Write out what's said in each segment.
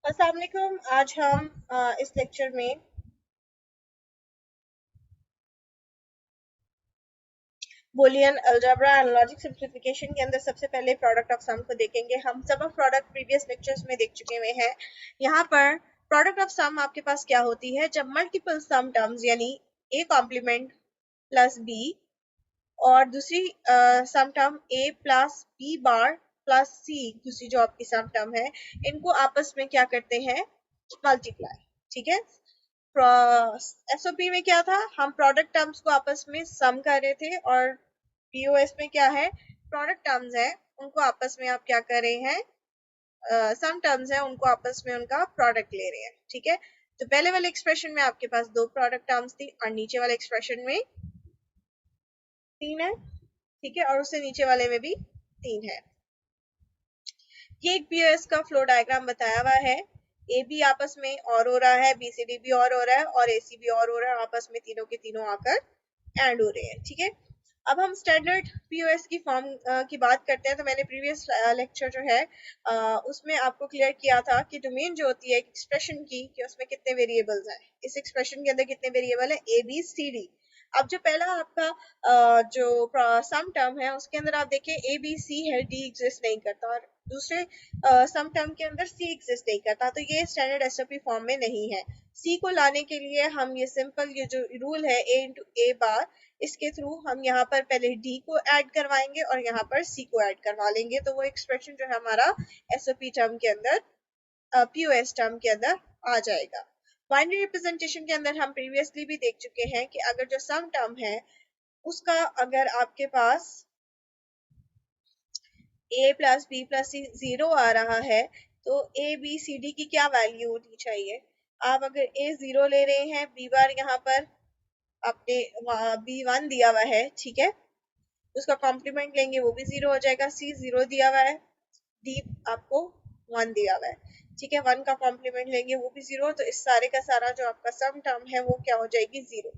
अस्सलाम वालेकुम। आज हम इस लेक्चर में Boolean algebra and logic simplification के अंदर सबसे पहले प्रोडक्ट ऑफ सम को देखेंगे। हम सम ऑफ प्रोडक्ट प्रीवियस लेक्चर्स में देख चुके हुए हैं। यहाँ पर प्रोडक्ट ऑफ सम आपके पास क्या होती है, जब मल्टीपल सम टर्म्स यानी ए कॉम्प्लीमेंट प्लस बी और दूसरी सम टर्म ए प्लस बी बार प्लस सी, दूसरी जो आपकी सम टर्म है, इनको आपस में क्या करते हैं, मल्टीप्लाई। ठीक है। एसओपी में क्या था, हम प्रोडक्ट टर्म्स को आपस में सम कर रहे थे और पीओएस में क्या है, प्रोडक्ट टर्म्स है उनको आपस में आप क्या कर रहे हैं, सम टर्म्स है उनको आपस में उनका प्रोडक्ट ले रहे हैं। ठीक है। तो पहले वाले एक्सप्रेशन में आपके पास दो प्रोडक्ट टर्म्स थी और नीचे वाले एक्सप्रेशन में तीन है। ठीक है। और उससे नीचे वाले में भी तीन है। ये एक पीओएस का फ्लो डायग्राम बताया हुआ है। ए बी आपस में और हो रहा है, बी सी डी भी और हो रहा है और ए सी भी और हो रहा है, आपस में तीनों के तीनों आकर एंड हो रहे हैं। ठीक है। अब हम स्टैंडर्ड पीओएस की फॉर्म की बात करते हैं। तो मैंने प्रीवियस लेक्चर जो है उसमें आपको क्लियर किया था कि डोमेन जो होती है एक एक्सप्रेशन की, कि उसमें कितने वेरिएबल्स हैं, इस एक्सप्रेशन के अंदर कितने वेरिएबल है, ए बी सी डी। अब जो पहला आपका जो सम टर्म है उसके अंदर आप देखिए ए बी सी है, डी एग्जिस्ट नहीं करता, और दूसरे सम टर्म के अंदर सी एग्जिस्ट नहीं करता, तो ये स्टैंडर्ड एसओपी फॉर्म में नहीं है। सी को लाने के लिए हम ये सिंपल ये जो रूल है ए इंटू ए बार, इसके थ्रू हम यहाँ पर पहले डी को ऐड करवाएंगे और यहाँ पर सी को ऐड करवा लेंगे, तो वो एक्सप्रेशन जो है हमारा एसओपी टर्म के अंदर, पीओएस टर्म के अंदर आ जाएगा। बाइनरी रिप्रेजेंटेशन के अंदर हम प्रीवियसली भी देख चुके हैं कि अगर जो सम टर्म है उसका अगर आपके पास a plus B plus C zero आ रहा है, तो ए बी सी डी की क्या वैल्यू होनी चाहिए। आप अगर a जीरो ले रहे हैं, बी बार यहाँ पर आपने बी वन दिया हुआ है, ठीक है, उसका कॉम्प्लीमेंट लेंगे वो भी जीरो हो जाएगा। सी जीरो दिया हुआ है, डी आपको वन दिया हुआ है, ठीक है, वन का कॉम्प्लीमेंट लेंगे वो भी जीरो, तो इस सारे का सारा जो आपका सम टर्म है वो क्या हो जाएगी, जीरो।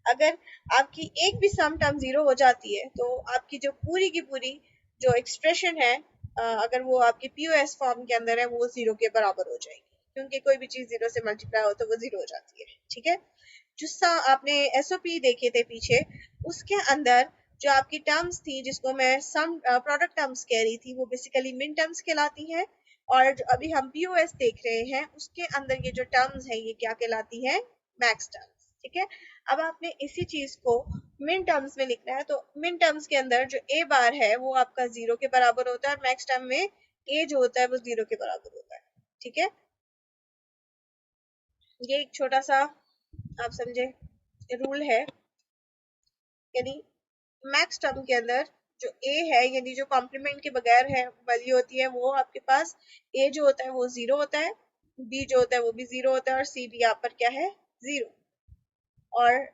अगर आपकी एक भी सम टर्म जीरो हो जाती है तो आपकी जो पूरी की पूरी जो एक्सप्रेशन है, अगर वो आपकी पीओएस फॉर्म के अंदर है, वो जीरो के बराबर हो जाएगी, क्योंकि कोई भी चीज जीरो से मल्टीप्लाई हो तो वो जीरो हो जाती है। ठीक है। जिसका आपने एसओपी देखे थे पीछे, उसके अंदर जो आपकी टर्म्स थी जिसको मैं सम प्रोडक्ट टर्म्स कह रही थी, वो बेसिकली मिन टर्म्स कहलाती हैं, और जो अभी हम पीओएस देख रहे हैं उसके अंदर ये जो टर्म्स है ये क्या कहलाती है, मैक्स टर्म्स। ठीक है। अब आपने इसी चीज को मिन टर्म्स में लिखना है, तो मिन टर्म्स के अंदर जो ए बार है वो आपका जीरो के बराबर होता है और मैक्स टर्म में ए जो होता है वो जीरो के बराबर होता है। ठीक है। ये एक छोटा सा आप समझे रूल है, यानी मैक्स टर्म के अंदर जो ए है, यानी जो कॉम्प्लीमेंट के बगैर है वैल्यू होती है, वो आपके पास ए जो होता है वो जीरो होता है, बी जो होता है वो भी जीरो होता है और सी भी यहाँ पर क्या है, जीरो। और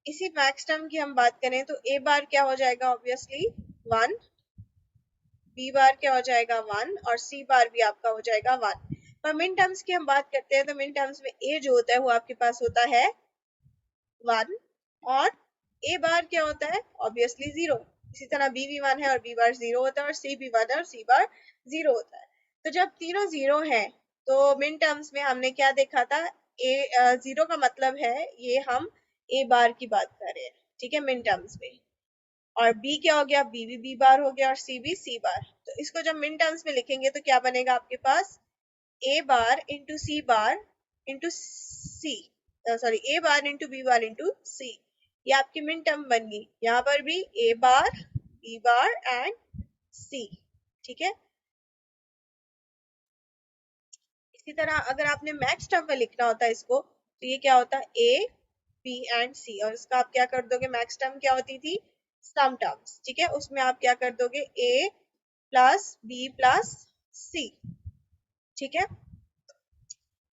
इसी मैक्स टर्म की हम बात करें तो ए बार क्या हो जाएगा, ऑब्वियसली वन, बी बार क्या हो जाएगा, वन, और सी बार भी आपका हो जाएगा वन। पर मिन टर्म्स की हम बात करते हैं तो मिन टर्म्स में ए जो होता है वो आपके पास होता है वन, और ए बार क्या होता है, ऑब्वियसली जीरो। इसी तरह बी भी वन है और बी बार जीरो होता है, और सी भी वन है और सी बार जीरो होता है। तो जब तीनों जीरो है तो मिन टर्म्स में हमने क्या देखा था, ए जीरो का मतलब है ये हम ए बार की बात कर रहे हैं, ठीक है, मिन टर्म्स में। और बी क्या हो गया, बी भी बी बार हो गया और सी भी सी बार। तो इसको जब मिन टर्म्स में लिखेंगे तो क्या बनेगा आपके पास, ए बार इंटू सी बार इंटू सी, सॉरी, ए bar into B bar into सी, ये आपकी मिन टर्म बन गई। यहाँ पर भी ए बार, बी बार एंड सी। ठीक है। इसी तरह अगर आपने मैक्स टर्म में लिखना होता है इसको, तो ये क्या होता है, ए बी एंड सी, और इसका आप क्या कर दोगे, मैक्स टर्म क्या होती थी, सम टर्म्स। ठीक है। उसमें आप क्या कर दोगे, ए प्लस बी प्लस सी। ठीक है।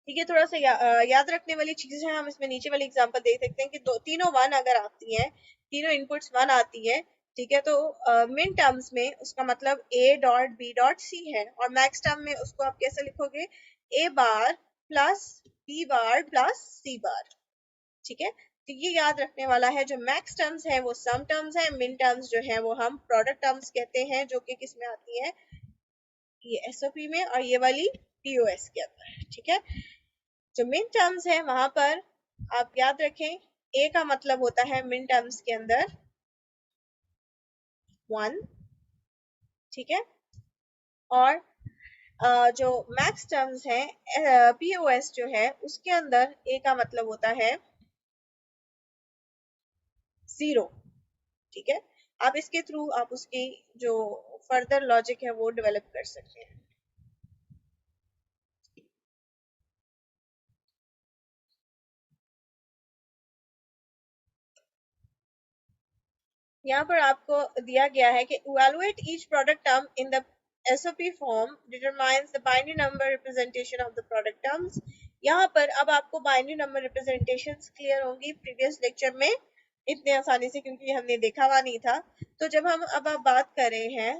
ठीक है, थोड़ा सा याद रखने वाली चीज है, हम इसमें नीचे वाली एग्जांपल देख सकते हैं कि दो तीनों वन अगर आती हैं, तीनों इनपुट्स वन आती है, ठीक है, तो मिन टर्म्स में उसका मतलब a dot b dot c है, और मैक्स टर्म में उसको आप कैसे लिखोगे, a bar plus b bar plus c बार। ठीक है। तो ये याद रखने वाला है, जो मैक्स टर्म्स है वो सम टर्म्स है, मिन टर्म्स जो है वो हम प्रोडक्ट टर्म्स कहते हैं, जो कि किस में आती है, ये एसओपी में, और ये वाली पीओएस के अंदर, ठीक है। जो मिन टर्म्स है वहां पर आप याद रखें, ए का मतलब होता है मिन टर्म्स के अंदर 1, ठीक है। और जो मैक्स टर्म्स है पीओएस जो है उसके अंदर ए का मतलब होता है 0, ठीक है। आप इसके थ्रू आप उसकी जो फर्दर लॉजिक है वो डेवलप कर सकते हैं। यहाँ पर आपको दिया गया है कि evaluate each product term in the SOP form determines the binary number representation of the product terms। यहाँ पर अब आपको बाइनरी नंबर रिप्रेजेंटेशंस क्लियर होंगी, प्रीवियस लेक्चर में इतने आसानी से क्योंकि हमने देखा हुआ नहीं था। तो जब हम अब आप बात कर रहे हैं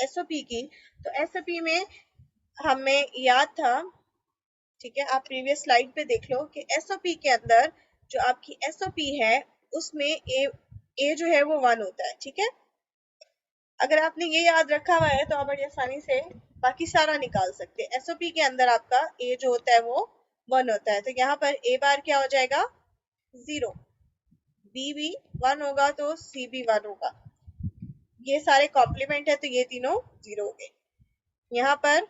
एसओपी की, तो एसओपी में हमें याद था, ठीक है, आप प्रीवियस स्लाइड पे देख लो कि एसओपी के अंदर जो आपकी एसओपी है उसमें ए जो है वो 1 होता है, ठीक है। अगर आपने ये याद रखा हुआ है तो आप बड़ी आसानी से बाकी सारा निकाल सकते हैं। एसओपी के अंदर आपका ए जो होता है वो 1 होता है, तो यहाँ पर ए बार क्या हो जाएगा 0, बी भी 1 होगा तो सी भी 1 होगा। ये सारे कॉम्प्लीमेंट है तो ये तीनों 0 हो गए। यहाँ पर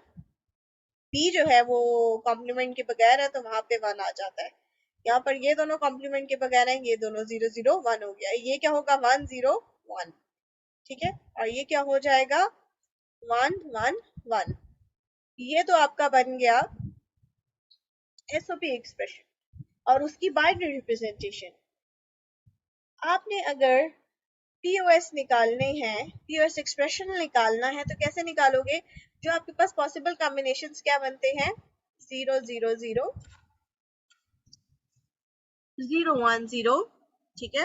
बी जो है वो कॉम्प्लीमेंट के बगैर है तो वहां पे 1 आ जाता है। यहाँ पर ये दोनों कॉम्प्लीमेंट के बगैर है, ये दोनों 0 0 1 हो गया। ये क्या होगा 1 0 1, ठीक है। और ये क्या हो जाएगा 1 1 1। ये तो आपका बन गया एसओपी एक्सप्रेशन और उसकी बाइनरी रिप्रेजेंटेशन। आपने अगर पीओएस निकालने हैं, पीओएस एक्सप्रेशन निकालना है तो कैसे निकालोगे? जो आपके पास पॉसिबल कॉम्बिनेशंस क्या बनते हैं 0 0 0 0 1 0, ठीक है।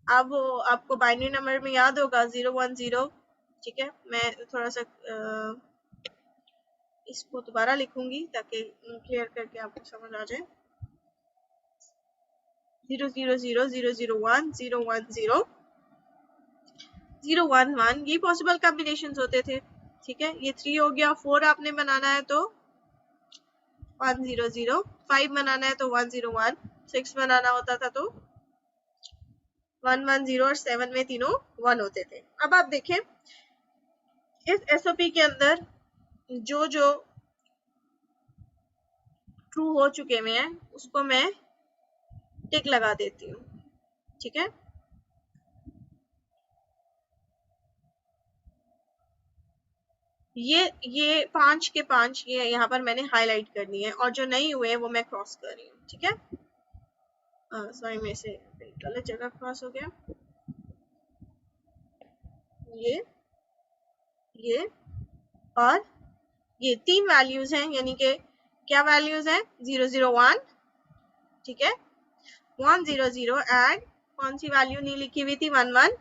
अब वो आपको बाइनरी नंबर में याद होगा 0 1 0, ठीक है। मैं थोड़ा सा इसको दोबारा लिखूंगी ताकि क्लियर करके आपको समझ आ जाए। 0 0 0 0 0 1 0 1 0 0 1 1, ये पॉसिबल कॉम्बिनेशंस होते थे, ठीक है। ये 3 हो गया। 4 आपने बनाना है तो 1 0 0, 5 बनाना है तो 1 0 1, 6 बनाना होता था तो 1 1 0 और 7 में तीनों 1 होते थे। अब आप देखें इस एसओपी के अंदर जो जो ट्रू हो चुके हुए हैं उसको मैं टिक लगा देती हूँ, ठीक है। ये 5 के 5 ये यहाँ पर मैंने हाईलाइट करनी है और जो नहीं हुए वो मैं क्रॉस कर रही हूँ, ठीक है। सॉरी मेरे से गलत जगह क्रॉस हो गया। ये और ये 3 वैल्यूज हैं, यानी कि क्या वैल्यूज हैं 0 0 1, ठीक है, 1 0 0 एंड कौन सी वैल्यू नहीं लिखी हुई थी 1 1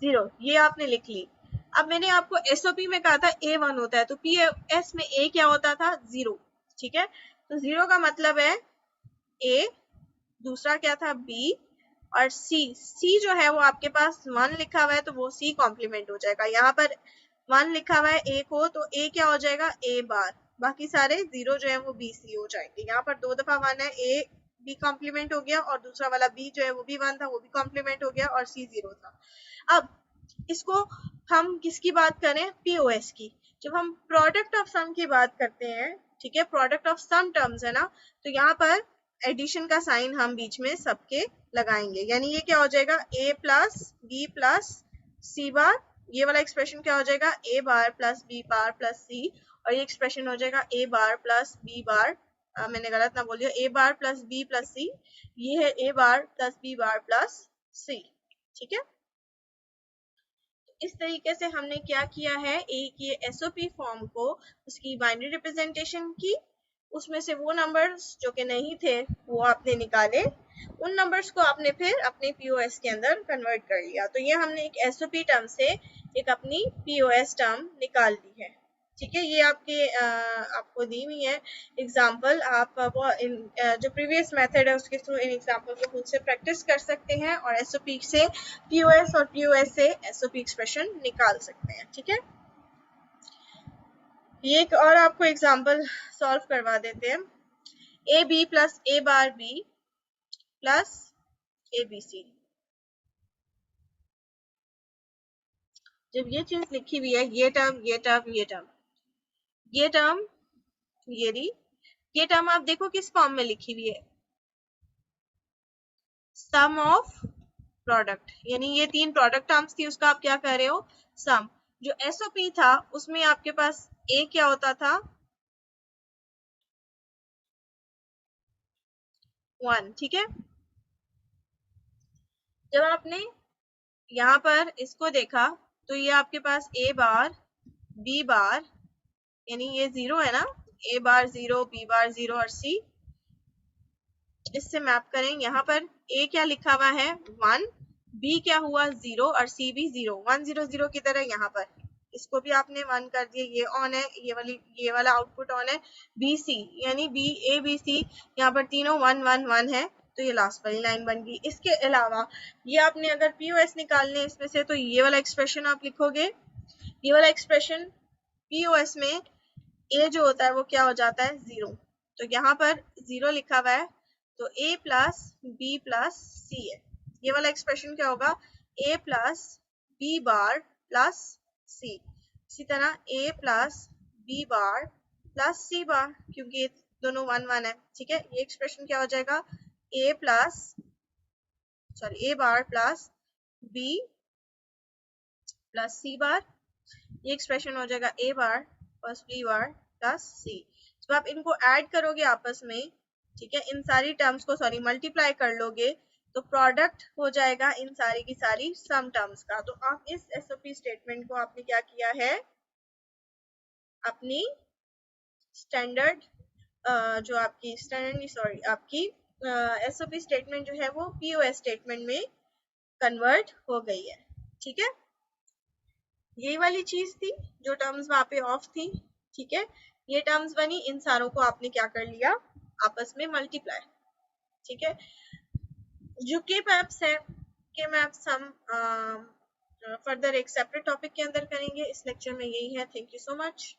0, ये आपने लिख ली। अब मैंने आपको एसओपी में कहा था ए 1 होता है तो पीएस में ए क्या होता था 0, ठीक है। तो 0 का मतलब है ए, दूसरा क्या था बी और सी जो है वो आपके पास 1 लिखा हुआ है तो वो सी कॉम्प्लीमेंट हो जाएगा। यहाँ पर 1 लिखा हुआ है ए को तो ए क्या हो जाएगा ए बार, बाकी सारे 0 जो है वो बी सी हो जाएंगे। यहाँ पर 2 दफा 1 है, ए बी कॉम्प्लीमेंट हो गया और दूसरा वाला बी जो है वो भी 1 था वो भी कॉम्प्लीमेंट हो गया और सी 0 था। अब इसको हम किसकी बात करें पीओएस की। जब हम प्रोडक्ट ऑफ सम की बात करते हैं, ठीक है, प्रोडक्ट ऑफ सम टर्म्स है ना, तो यहाँ पर एडिशन का साइन हम बीच में सबके लगाएंगे, यानी ये क्या हो जाएगा a plus B plus C bar. ये वाला एक्सप्रेशन क्या हो जाएगा a bar plus B bar plus C, और ये एक्सप्रेशन हो जाएगा a bar plus B bar, मैंने गलत ना बोलिए, a bar plus B plus C, ये है a bar plus B bar plus C, ठीक है। इस तरीके से हमने क्या किया है, एक ये एसओपी फॉर्म को उसकी बाइनरी रिप्रेजेंटेशन की, उसमें से वो नंबर्स जो कि नहीं थे वो आपने निकाले, उन नंबर्स को आपने फिर अपने पीओएस के अंदर कन्वर्ट कर लिया। तो ये हमने एक एसओपी टर्म से एक अपनी पीओएस टर्म निकाल ली है, ठीक है। ये आपको दी हुई है एग्जाम्पल, आप वो जो प्रीवियस मेथड है उसके थ्रू इन एग्जाम्पल को खुद से प्रैक्टिस कर सकते हैं और एसओपी से पीओएस और पीओएस से एसओपी एक्सप्रेशन निकाल सकते हैं, ठीक है। ये एक और आपको एग्जांपल सॉल्व करवा देते हैं। A B plus A bar B plus A B C. जब ये चीज लिखी हुई है, ये टर्म ये टर्म ये टर्म ये टर्म ये रही, ये टर्म आप देखो किस फॉर्म में लिखी हुई है, सम ऑफ प्रोडक्ट, यानी ये तीन प्रोडक्ट टर्म्स थी, उसका आप क्या कर रहे हो, सम। जो एसओपी था उसमें आपके पास ए क्या होता था, 1, ठीक है। जब आपने यहाँ पर इसको देखा तो ये आपके पास ए बार बी बार, यानी ये 0 है ना, ए बार 0 बी बार 0 और सी, इससे मैप करें। यहाँ पर ए क्या लिखा हुआ है 1, बी क्या हुआ 0 और सी भी 0, 1 0 0 की तरह यहाँ पर इसको भी आपने 1 कर दिया, ये ऑन है, ये वाला आउटपुट ऑन है। बी सी यानी बी ए बी सी, यहाँ पर तीनों 1 1 1 है, तो ये लास्ट वाली लाइन बन गई। इसके अलावा ये आपने अगर पीओएस निकालने इसमें से, तो ये वाला एक्सप्रेशन आप लिखोगे, ये वाला एक्सप्रेशन पीओएस में ए जो होता है वो क्या हो जाता है 0, तो यहाँ पर 0 लिखा हुआ है, तो a plus B plus C है। ये वाला एक्सप्रेशन क्या होगा, a plus B bar plus C. इसी तरह a plus B bar plus C bar, क्योंकि ये दोनों 1 1 है, ठीक है। ये एक्सप्रेशन क्या हो जाएगा, a plus sorry a bar plus b plus C bar, ये एक्सप्रेशन हो जाएगा a bar plus b bar plus c। जब आप इनको ऐड करोगे आपस में, ठीक है, इन सारी टर्म्स को सॉरी मल्टीप्लाई कर लोगे, तो प्रोडक्ट हो जाएगा इन सारी की सारी सम टर्म्स का। तो आप इस एसओपी स्टेटमेंट को आपने क्या किया है, अपनी स्टैंडर्ड जो आपकी स्टैंडर्ड नहीं सॉरी आपकी एसओपी स्टेटमेंट जो है वो पीओएस स्टेटमेंट में कन्वर्ट हो गई है, ठीक है। यही वाली चीज थी जो टर्म्स वहां पे ऑफ थी, ठीक है। ये टर्म्स बनी, इन सारों को आपने क्या कर लिया, आपस में मल्टीप्लाई, ठीक है। जो के मैप्स है, के मैप्स हम फर्दर एक सेपरेट टॉपिक के अंदर करेंगे, इस लेक्चर में यही है। Thank you so much.